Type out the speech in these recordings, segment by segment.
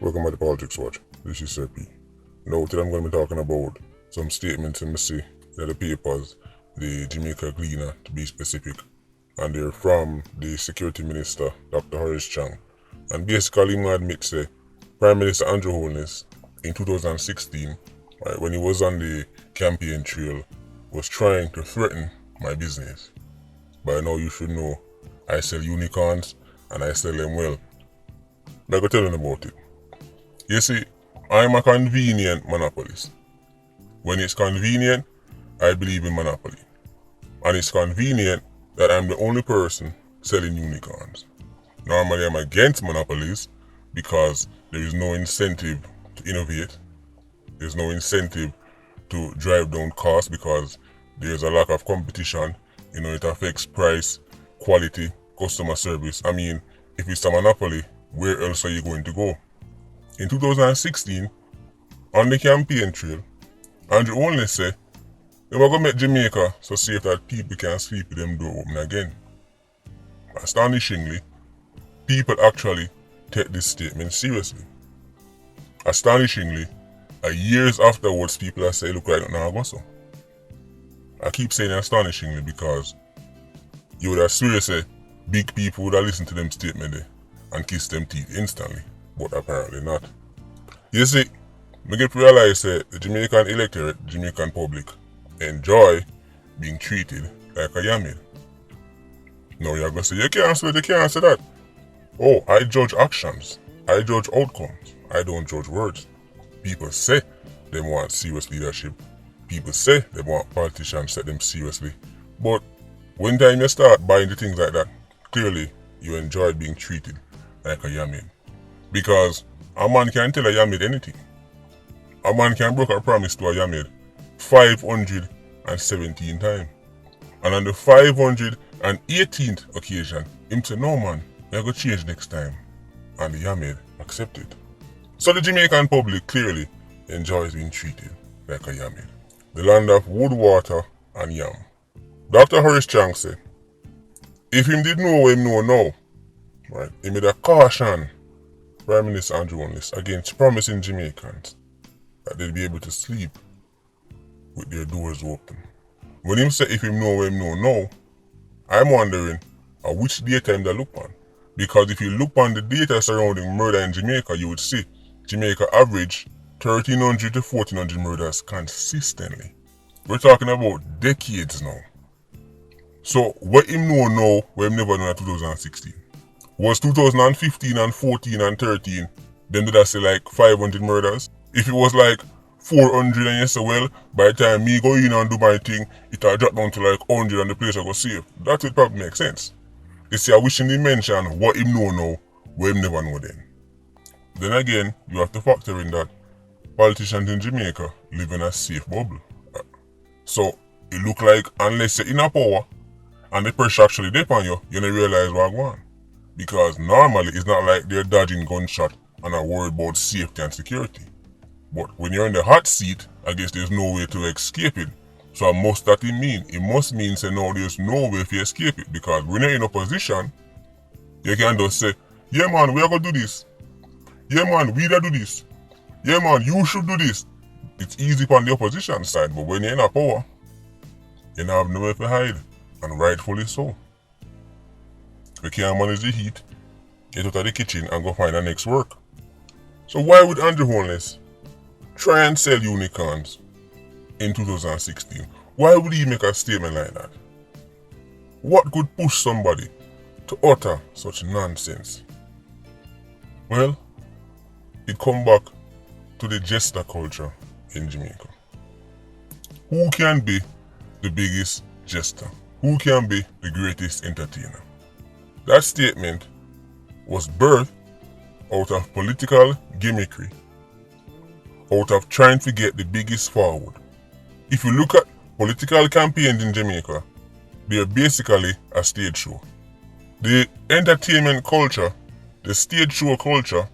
Welcome to the Politricks Watch. This is Sir P. Now today I'm going to be talking about some statements in see that the papers, the Jamaica Gleaner to be specific, and they're from the Security Minister, Dr. Horace Chang. And basically he admits that Prime Minister Andrew Holness in 2016, right, when he was on the campaign trail, was trying to threaten my business. By now you should know I sell unicorns and I sell them well. I'm going to tell you about it. You see, I'm a convenient monopolist. When it's convenient, I believe in monopoly. And it's convenient that I'm the only person selling unicorns. Normally I'm against monopolies because there is no incentive to innovate. There's no incentive to drive down costs because there's a lack of competition. It affects price, quality, customer service. I mean, if it's a monopoly, where else are you going to go? In 2016, on the campaign trail, Andrew Holness said they were going to make Jamaica so safe that people can sleep with them door open again. Astonishingly, people actually take this statement seriously. Astonishingly, years afterwards, people are saying, look right now, I go so. I keep saying astonishingly because you would have seriously big people would have listened to them statement there and kiss them teeth instantly. But apparently not. You see, we get to realize that the Jamaican electorate, Jamaican public, enjoy being treated like a yammy. Now you're going to say, you can't say that. Oh, I judge actions. I judge outcomes. I don't judge words. People say they want serious leadership. People say they want politicians to take them seriously. But when time you start buying the things like that, clearly you enjoy being treated like a yammy. Because a man can tell a yamid anything. A man can break a promise to a yamid 517 times. And on the 518th occasion, him say, no man, you're going to change next time. And the yamid accepted. So the Jamaican public clearly enjoys being treated like a yamid. The land of wood, water and yam. Dr. Horace Chang said, if him did know what him know now, right, he made a caution Prime Minister Andrew Holness against promising Jamaicans that they'll be able to sleep with their doors open. When him say if him know what him know now, I'm wondering at which data him that look on. Because if you look on the data surrounding murder in Jamaica, you would see Jamaica average 1,300 to 1,400 murders consistently. We're talking about decades now. So what him know now, what him never know in 2016? Was 2015 and 14 and 13, then did I say like 500 murders? If it was like 400 and you say, well, by the time me go in and do my thing, it'll drop down to like 100 and the place will go safe. That would probably make sense. You see, I wish him mention what him know now, what him never know then. Then again, you have to factor in that politicians in Jamaica live in a safe bubble. So, it look like unless you're in a power and the pressure actually dip on you, you don't realize what's going on. Because normally it's not like they're dodging gunshot and are worried about safety and security. But when you're in the hot seat, I guess there's no way to escape it. So must that mean? It must mean say no, there's no way to escape it. Because when you're in a position, you can just say, yeah man, we are going to do this. Yeah man, we are do this. Yeah man, you should do this. It's easy on the opposition side, but when you're in a power, you don't have nowhere to hide. And rightfully so. We can't manage the heat, get out of the kitchen and go find the next work. So why would Andrew Holness try and sell unicorns in 2016? Why would he make a statement like that? What could push somebody to utter such nonsense? Well, it comes back to the jester culture in Jamaica. Who can be the biggest jester? Who can be the greatest entertainer? That statement was birthed out of political gimmickry, out of trying to get the biggest forward. If you look at political campaigns in Jamaica, they're basically a stage show. The entertainment culture, the stage show culture,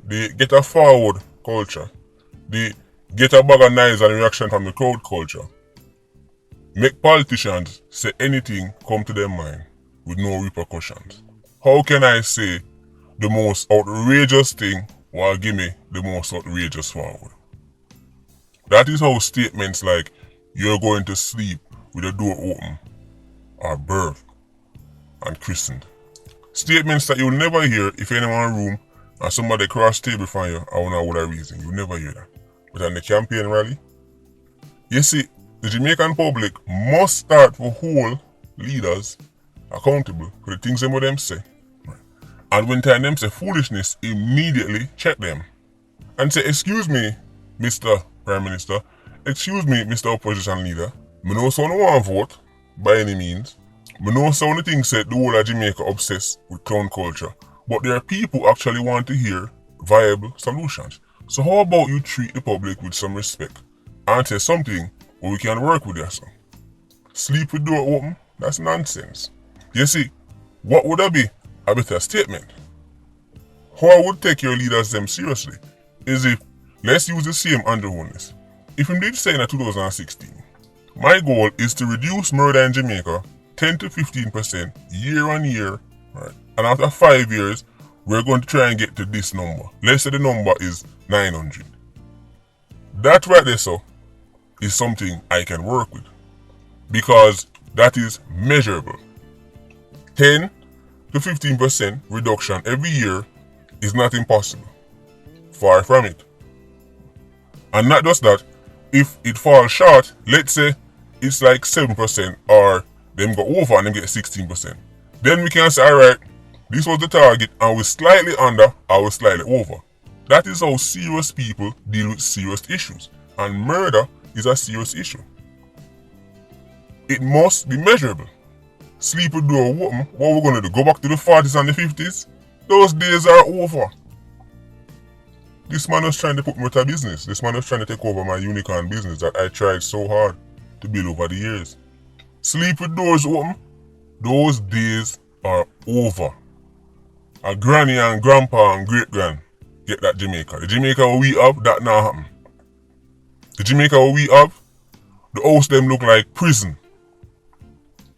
the get a forward culture, the get a bag of knives and reaction from the crowd culture, make politicians say anything come to their mind with no repercussions. How can I say the most outrageous thing will give me the most outrageous forward. That is how statements like "you're going to sleep with the door open" are birthed and christened. Statements that you'll never hear if you're in one room and somebody cross table from you or no other reason. You'll never hear that. But on the campaign rally, you see, the Jamaican public must start to hold leaders accountable for the things them say. And when time them say foolishness, immediately check them. And say, "Excuse me, Mr. Prime Minister, excuse me, Mr. Opposition Leader, I know someone want vote, by any means. I know some of the things said the whole of Jamaica obsessed with clown culture, but there are people who actually want to hear viable solutions. So how about you treat the public with some respect and say something where we can work with yourself? Sleep with door open? That's nonsense." You see, what would that be a better statement? How I would take your leaders them seriously is if, let's use the same Andrew Holness. If him did say in 2016, "My goal is to reduce murder in Jamaica 10 to 15% year on year, right? And after 5 years, we're going to try and get to this number. Let's say the number is 900. That right there, so, is something I can work with. Because that is measurable. 10 to 15% reduction every year is not impossible. Far from it. And not just that, if it falls short, let's say it's like 7% or them go over and them get 16%. Then we can say, alright, this was the target and we're slightly under or we're slightly over. That is how serious people deal with serious issues. And murder is a serious issue. It must be measurable. Sleep with door open, what we're gonna do? Go back to the 40s and the 50s? Those days are over. This man was trying to put me out of business. This man was trying to take over my unicorn business that I tried so hard to build over the years. Sleep with doors open? Those days are over. A granny and grandpa and great grand get that Jamaica. The Jamaica we have, that not happen. The Jamaica we have, the house them look like prison.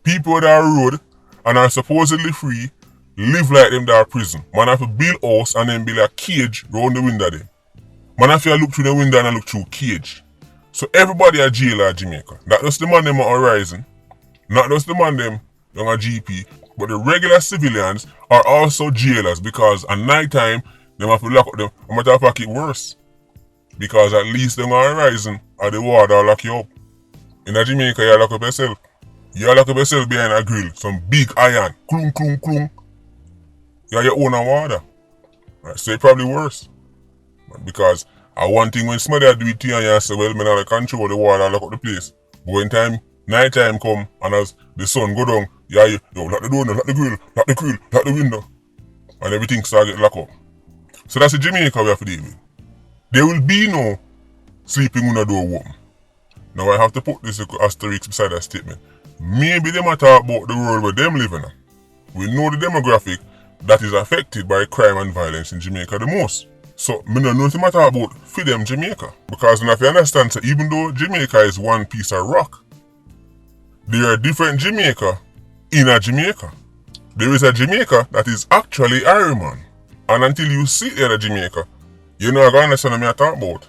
People that are road and are supposedly free live like them that are prison. Man have to build house and then build a cage round the window there. Man have to look through the window and look through cage. So everybody a jailer at Jamaica. Not just the man them on Horizon, not just the man them on a GP, but the regular civilians are also jailers because at night time them have to lock up them. A matter of fact, it worse. Because at least them on Horizon or the warder lock you up. In a Jamaica you lock up yourself. You lock up yourself behind a grill, some big iron, klung klung klung. You have your own water. Right, so it's probably worse. Because one thing when somebody do it to you and you say, well, man, I control the water, lock up the place. But when night time come and as the sun go down, yo, lock the door, lock the grill, lock the window. And everything start get locked up. So that's the Jamaica we have to deal with. There will be no sleeping with the door open. Now I have to put this asterisk beside that statement. Maybe they might talk about the world where them living in. We know the demographic that is affected by crime and violence in Jamaica the most. So, I don't know what they talk about for them Jamaica. Because if you understand, so even though Jamaica is one piece of rock, there are different Jamaica in a Jamaica. There is a Jamaica that is actually Iron Man. And until you see the other Jamaica, you're not going to understand what I talk about.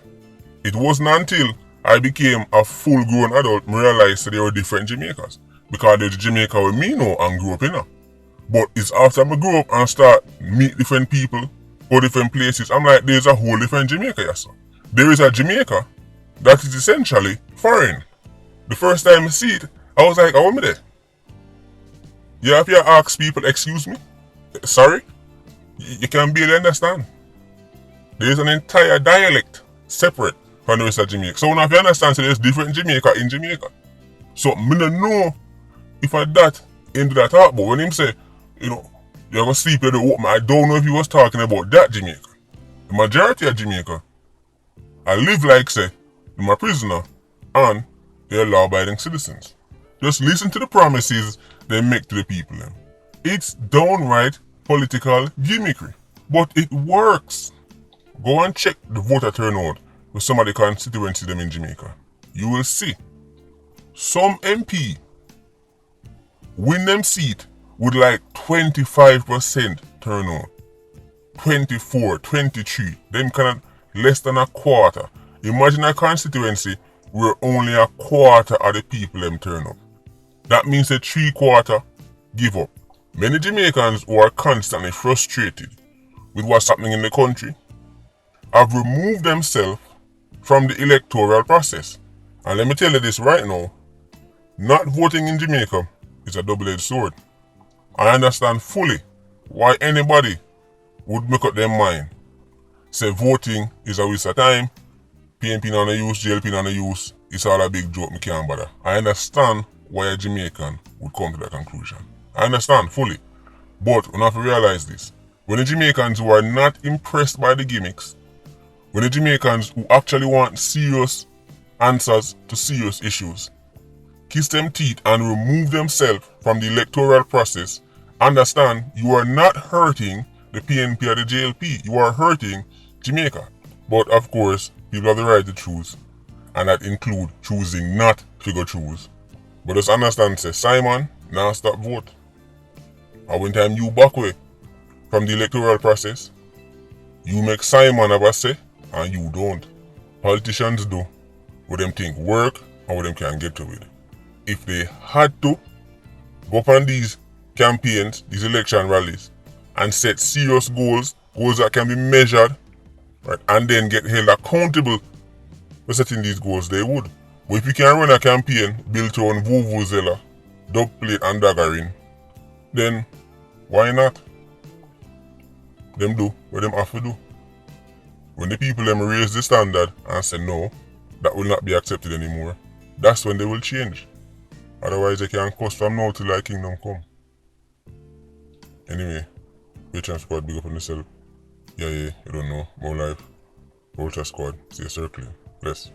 It wasn't until I became a full-grown adult I realized that there were different Jamaicas. Because there's the Jamaica where me know and grew up in. But it's after I grow up and start meet different people, go different places, I'm like, there's a whole different Jamaica, yes sir. There is a Jamaica that is essentially foreign. The first time I see it, I was like, oh, me there. Yeah, if you ask people, excuse me, sorry, you can barely understand. There is an entire dialect separate from the rest of Jamaica. So now if you understand, so there's different Jamaica in Jamaica. So I don't know if I that into that talk, but when him say, you're going to sleep at the open, I don't know if he was talking about that Jamaica. The majority of Jamaica, I live like say, I'm a prisoner and they're law-abiding citizens. Just listen to the promises they make to the people. It's downright political gimmickry, but it works. Go and check the voter turnout with some of the constituencies them in Jamaica. You will see some MP win them seat with like 25% turnout. 24, 23. Them kind of less than a quarter. Imagine a constituency where only a quarter of the people them turn up. That means that 3/4 give up. Many Jamaicans who are constantly frustrated with what's happening in the country have removed themselves from the electoral process. And let me tell you this right now, not voting in Jamaica is a double-edged sword. I understand fully why anybody would make up their mind, say voting is a waste of time, PNP not a use, JLP not a use, it's all a big joke, me can't bother. I understand why a Jamaican would come to that conclusion. I understand fully. But we have to realize this. When the Jamaicans who are not impressed by the gimmicks, when the Jamaicans who actually want serious answers to serious issues, kiss them teeth and remove themselves from the electoral process, understand you are not hurting the PNP or the JLP, you are hurting Jamaica. But of course, people have the right to choose, and that include choosing not to go choose. But just understand, say, Simon, now stop vote. And when time you back away from the electoral process, you make Simon have a say, and you don't. Politicians do what them think work and what them can get to it. If they had to go up on these campaigns, these election rallies, and set serious goals that can be measured, right, and then get held accountable for setting these goals, they would. But if you can run a campaign built on vuvuzela, dub plate and daggering, then why not? Them do what them have to do. When the people them raise the standard and say no, that will not be accepted anymore, that's when they will change. Otherwise they can cuss from now till thy kingdom come. Anyway, Patreon squad, big up on yourself. Yeah, you don't know. More life. Politricks squad, stay circling. Bless.